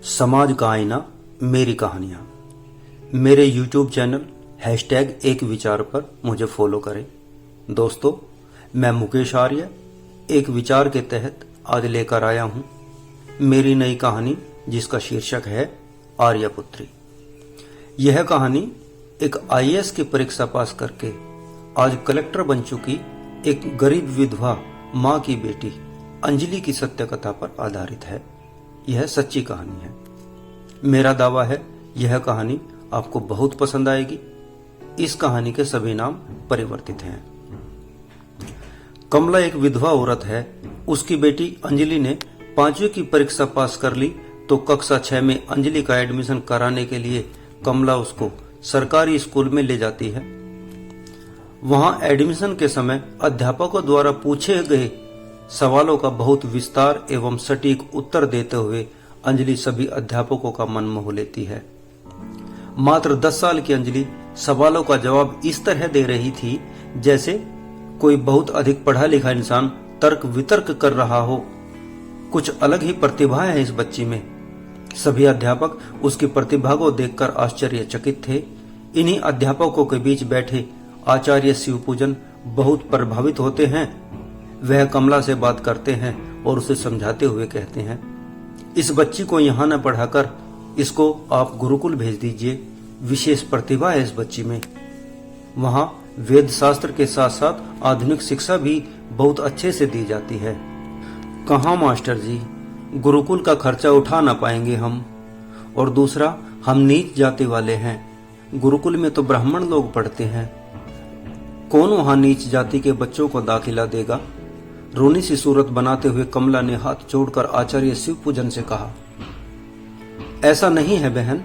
समाज का आईना मेरी कहानियां। मेरे YouTube चैनल #एक विचार पर मुझे फॉलो करें। दोस्तों, मैं मुकेश आर्य एक विचार के तहत आज लेकर आया हूं मेरी नई कहानी, जिसका शीर्षक है आर्यपुत्री। यह कहानी एक IAS की परीक्षा पास करके आज कलेक्टर बन चुकी एक गरीब विधवा मां की बेटी अंजलि की सत्य कथा पर आधारित है। यह सच्ची कहानी है। मेरा दावा है यह कहानी आपको बहुत पसंद आएगी। इस कहानी के सभी नाम परिवर्तित हैं। कमला एक विधवा औरत है। उसकी बेटी अंजलि ने 5वीं की परीक्षा पास कर ली तो कक्षा 6 में अंजलि का एडमिशन कराने के लिए कमला उसको सरकारी स्कूल में ले जाती है। वहां एडमिशन के समय अध्यापकों द्वारा पूछे गए सवालों का बहुत विस्तार एवं सटीक उत्तर देते हुए अंजलि सभी अध्यापकों का मन मोह लेती है। मात्र 10 साल की अंजलि सवालों का जवाब इस तरह दे रही थी जैसे कोई बहुत अधिक पढ़ा लिखा इंसान तर्क वितर्क कर रहा हो। कुछ अलग ही प्रतिभा है इस बच्ची में। सभी अध्यापक उसकी प्रतिभा को देखकर आश्चर्यचकित थे। इन्हीं अध्यापकों के बीच बैठे आचार्य शिवपूजन बहुत प्रभावित होते हैं। वह कमला से बात करते हैं और उसे समझाते हुए कहते हैं, इस बच्ची को यहाँ न पढ़ाकर इसको आप गुरुकुल भेज दीजिए। विशेष प्रतिभा है इस बच्ची में। वहाँ वेद शास्त्र के साथ साथ आधुनिक शिक्षा भी बहुत अच्छे से दी जाती है। कहाँ मास्टर जी, गुरुकुल का खर्चा उठा ना पाएंगे हम। और दूसरा, हम नीच जाति वाले हैं। गुरुकुल में तो ब्राह्मण लोग पढ़ते हैं। कौन वहाँ नीच जाति के बच्चों को दाखिला देगा। रोनी सी सूरत बनाते हुए कमला ने हाथ जोड़कर आचार्य शिवपूजन से कहा, ऐसा नहीं है बहन,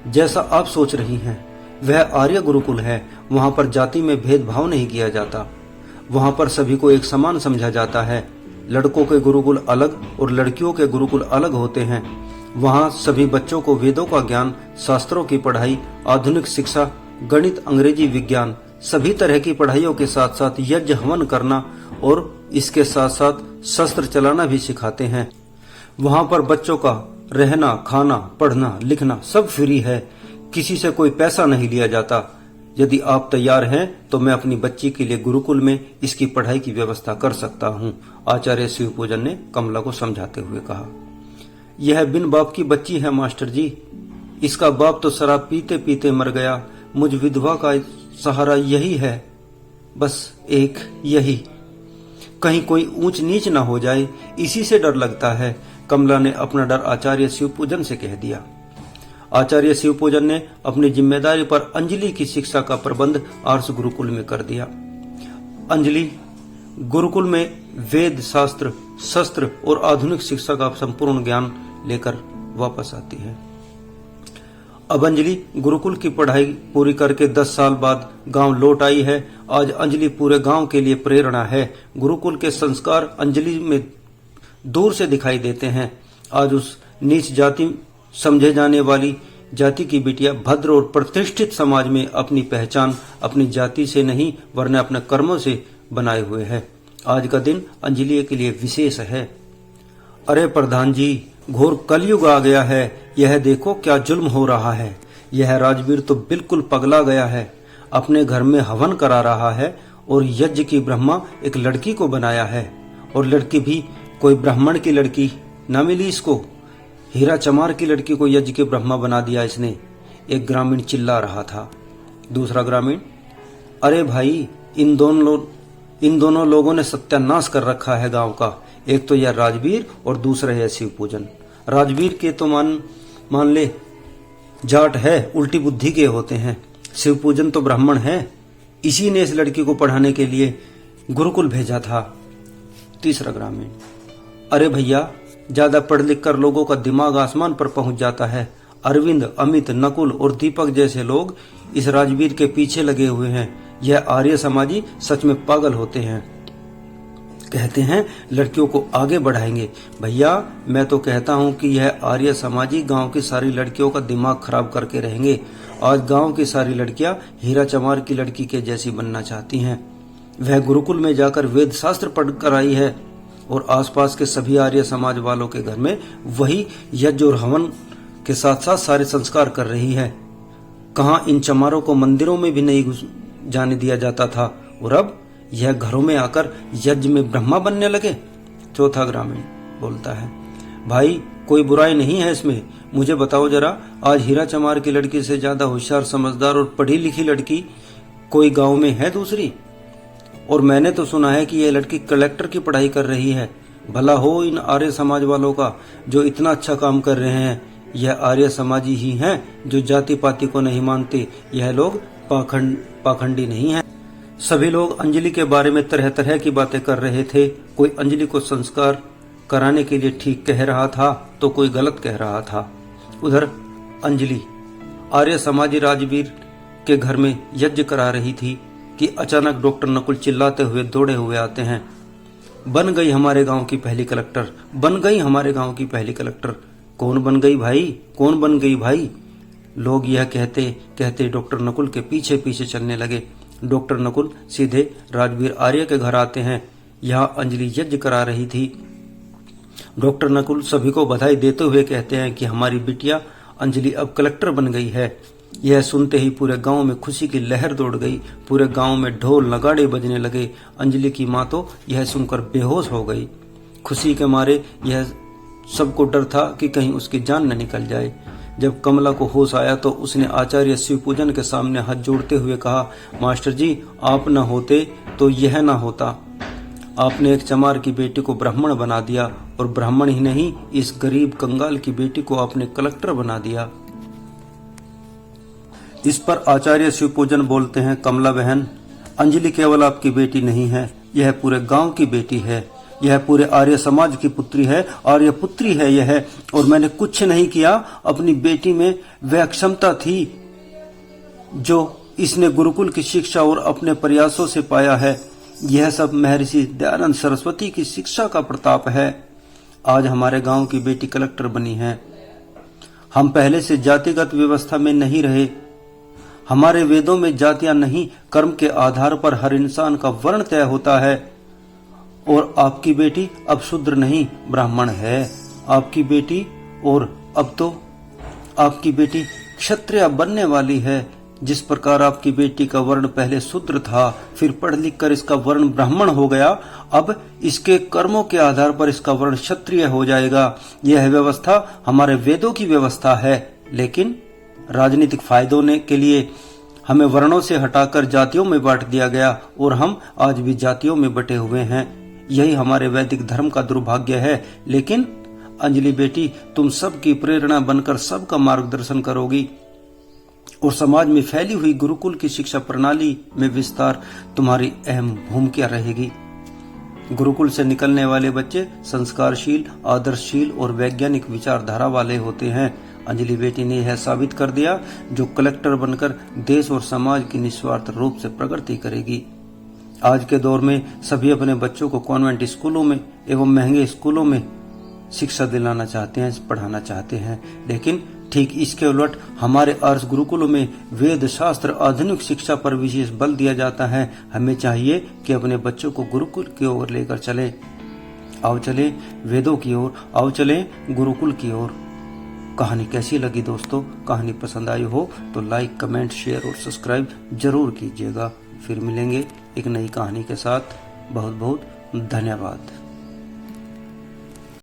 जैसा आप सोच रही हैं। वह आर्य गुरुकुल है। वहां पर जाति में भेदभाव नहीं किया जाता। वहां पर सभी को एक समान समझा जाता है। लड़कों के गुरुकुल अलग और लड़कियों के गुरुकुल अलग होते हैं। वहां सभी बच्चों को वेदों का ज्ञान, शास्त्रों की पढ़ाई, आधुनिक शिक्षा, गणित, अंग्रेजी, विज्ञान, सभी तरह की पढ़ाइयों के साथ साथ यज्ञ हवन करना और इसके साथ साथ शस्त्र चलाना भी सिखाते हैं। वहां पर बच्चों का रहना, खाना, पढ़ना, लिखना सब फ्री है। किसी से कोई पैसा नहीं लिया जाता। यदि आप तैयार हैं तो मैं अपनी बच्ची के लिए गुरुकुल में इसकी पढ़ाई की व्यवस्था कर सकता हूं, आचार्य शिवपूजन ने कमला को समझाते हुए कहा। यह बिन बाप की बच्ची है मास्टर जी। इसका बाप तो शराब पीते पीते मर गया। मुझ विधवा का सहारा यही है, बस एक यही। कहीं कोई ऊंच नीच न हो जाए, इसी से डर लगता है। कमला ने अपना डर आचार्य शिवपूजन से कह दिया। आचार्य शिवपूजन ने अपनी जिम्मेदारी पर अंजलि की शिक्षा का प्रबंध आर्ष गुरुकुल में कर दिया। अंजलि गुरुकुल में वेद, शास्त्र, शस्त्र और आधुनिक शिक्षा का संपूर्ण ज्ञान लेकर वापस आती है। अब अंजलि गुरुकुल की पढ़ाई पूरी करके 10 साल बाद गांव लौट आई है। आज अंजलि पूरे गांव के लिए प्रेरणा है। गुरुकुल के संस्कार अंजलि में दूर से दिखाई देते हैं। आज उस नीच जाति समझे जाने वाली जाति की बिटिया भद्र और प्रतिष्ठित समाज में अपनी पहचान अपनी जाति से नहीं वरना अपने कर्मों से बनाए हुए है। आज का दिन अंजलि के लिए विशेष है। अरे प्रधान जी, घोर कलयुग आ गया है। यह देखो क्या जुल्म हो रहा है। यह राजवीर तो बिल्कुल पगला गया है। अपने घर में हवन करा रहा है और यज्ञ की ब्रह्मा एक लड़की को बनाया है। और लड़की भी कोई ब्राह्मण की लड़की न मिली इसको। हीरा चमार की लड़की को यज्ञ के ब्रह्मा बना दिया इसने। एक ग्रामीण चिल्ला रहा था। दूसरा ग्रामीण, अरे भाई, इन दोनों लोगों ने सत्यानाश कर रखा है गांव का। एक तो यह राजवीर और दूसरा है शिवपूजन। राजवीर के तो मान ले जाट है, उल्टी बुद्धि के होते हैं। शिवपूजन तो ब्राह्मण है। इसी ने इस लड़की को पढ़ाने के लिए गुरुकुल भेजा था। तीसरा ग्रामीण, अरे भैया, ज्यादा पढ़ लिख कर लोगों का दिमाग आसमान पर पहुंच जाता है। अरविंद, अमित, नकुल और दीपक जैसे लोग इस राजवीर के पीछे लगे हुए हैं। यह आर्य समाजी सच में पागल होते हैं। कहते हैं लड़कियों को आगे बढ़ाएंगे। भैया, मैं तो कहता हूं कि यह आर्य समाजी गांव की सारी लड़कियों का दिमाग खराब करके रहेंगे। आज गांव की सारी लड़कियां हीरा चमार की लड़की के जैसी बनना चाहती हैं। वह गुरुकुल में जाकर वेद शास्त्र पढ़ कर आई है और आसपास के सभी आर्य समाज वालों के घर में वही यज्ञ और हवन के साथ साथ सारे संस्कार कर रही है। कहाँ इन चमारों को मंदिरों में भी नहीं जाने दिया जाता था और अब यह घरों में आकर यज्ञ में ब्रह्मा बनने लगे। चौथा ग्रामीण बोलता है, भाई कोई बुराई नहीं है इसमें, मुझे बताओ जरा, आज हीरा चमार की लड़की से ज्यादा होशियार, समझदार और पढ़ी लिखी लड़की कोई गांव में है दूसरी? और मैंने तो सुना है कि यह लड़की कलेक्टर की पढ़ाई कर रही है। भला हो इन आर्य समाज वालों का जो इतना अच्छा काम कर रहे हैं। यह आर्य समाजी ही हैं जो जाति पाति को नहीं मानते। यह लोग पाखंडी नहीं हैं। सभी लोग अंजलि के बारे में तरह तरह की बातें कर रहे थे। कोई अंजलि को संस्कार कराने के लिए ठीक कह रहा था तो कोई गलत कह रहा था। उधर अंजलि आर्य समाजी राजवीर के घर में यज्ञ करा रही थी कि अचानक डॉक्टर नकुल चिल्लाते हुए दौड़े हुए आते हैं, बन गई हमारे गांव की पहली कलेक्टर, बन गई हमारे गांव की पहली कलेक्टर। कौन बन गई भाई, कौन बन गई भाई? लोग यह कहते कहते डॉक्टर नकुल के पीछे पीछे चलने लगे। डॉक्टर नकुल सीधे राजवीर आर्य के घर आते हैं। यहाँ अंजलि यज्ञ करा रही थी। डॉक्टर नकुल सभी को बधाई देते हुए कहते हैं कि हमारी बिटिया अंजलि अब कलेक्टर बन गई है। यह सुनते ही पूरे गांव में खुशी की लहर दौड़ गई। पूरे गांव में ढोल नगाड़े बजने लगे। अंजलि की माँ तो यह सुनकर बेहोश हो गई। खुशी के मारे यह सबको डर था कि कहीं उसकी जान न निकल जाए। जब कमला को होश आया तो उसने आचार्य शिवपूजन के सामने हाथ जोड़ते हुए कहा, मास्टर जी आप न होते तो यह न होता। आपने एक चमार की बेटी को ब्राह्मण बना दिया और ब्राह्मण ही नहीं, इस गरीब कंगाल की बेटी को आपने कलेक्टर बना दिया। इस पर आचार्य शिवपूजन बोलते हैं, कमला बहन, अंजलि केवल आपकी बेटी नहीं है, यह पूरे गांव की बेटी है। यह पूरे आर्य समाज की पुत्री है, आर्य पुत्री है यह। और मैंने कुछ नहीं किया, अपनी बेटी में वह क्षमता थी जो इसने गुरुकुल की शिक्षा और अपने प्रयासों से पाया है। यह सब महर्षि दयानंद सरस्वती की शिक्षा का प्रताप है। आज हमारे गांव की बेटी कलेक्टर बनी है। हम पहले से जातिगत व्यवस्था में नहीं रहे। हमारे वेदों में जातियां नहीं, कर्म के आधार पर हर इंसान का वर्ण तय होता है। और आपकी बेटी अब शूद्र नहीं ब्राह्मण है। आपकी बेटी और अब तो आपकी बेटी क्षत्रिय बनने वाली है। जिस प्रकार आपकी बेटी का वर्ण पहले शूद्र था, फिर पढ़ लिख कर इसका वर्ण ब्राह्मण हो गया, अब इसके कर्मों के आधार पर इसका वर्ण क्षत्रिय हो जाएगा। यह व्यवस्था हमारे वेदों की व्यवस्था है, लेकिन राजनीतिक फायदों के लिए हमें वर्णों से हटाकर जातियों में बांट दिया गया और हम आज भी जातियों में बटे हुए हैं। यही हमारे वैदिक धर्म का दुर्भाग्य है। लेकिन अंजलि बेटी, तुम सबकी प्रेरणा बनकर सबका मार्गदर्शन करोगी और समाज में फैली हुई गुरुकुल की शिक्षा प्रणाली में विस्तार तुम्हारी अहम भूमिका रहेगी। गुरुकुल से निकलने वाले बच्चे संस्कारशील, आदर्शशील और वैज्ञानिक विचारधारा वाले होते हैं। अंजलि बेटी ने यह साबित कर दिया, जो कलेक्टर बनकर देश और समाज की निस्वार्थ रूप से प्रगति करेगी। आज के दौर में सभी अपने बच्चों को कॉन्वेंट स्कूलों में एवं महंगे स्कूलों में शिक्षा दिलाना चाहते हैं, पढ़ाना चाहते हैं, लेकिन ठीक इसके उलट हमारे आर्ष गुरुकुलों में वेद शास्त्र आधुनिक शिक्षा पर विशेष बल दिया जाता है। हमें चाहिए कि अपने बच्चों को गुरुकुल की ओर लेकर चले। आओ चले वेदों की ओर, आओ चले गुरुकुल की ओर। कहानी कैसी लगी दोस्तों? कहानी पसंद आई हो तो लाइक, कमेंट, शेयर और सब्सक्राइब जरूर कीजिएगा। फिर मिलेंगे एक नई कहानी के साथ। बहुत बहुत धन्यवाद।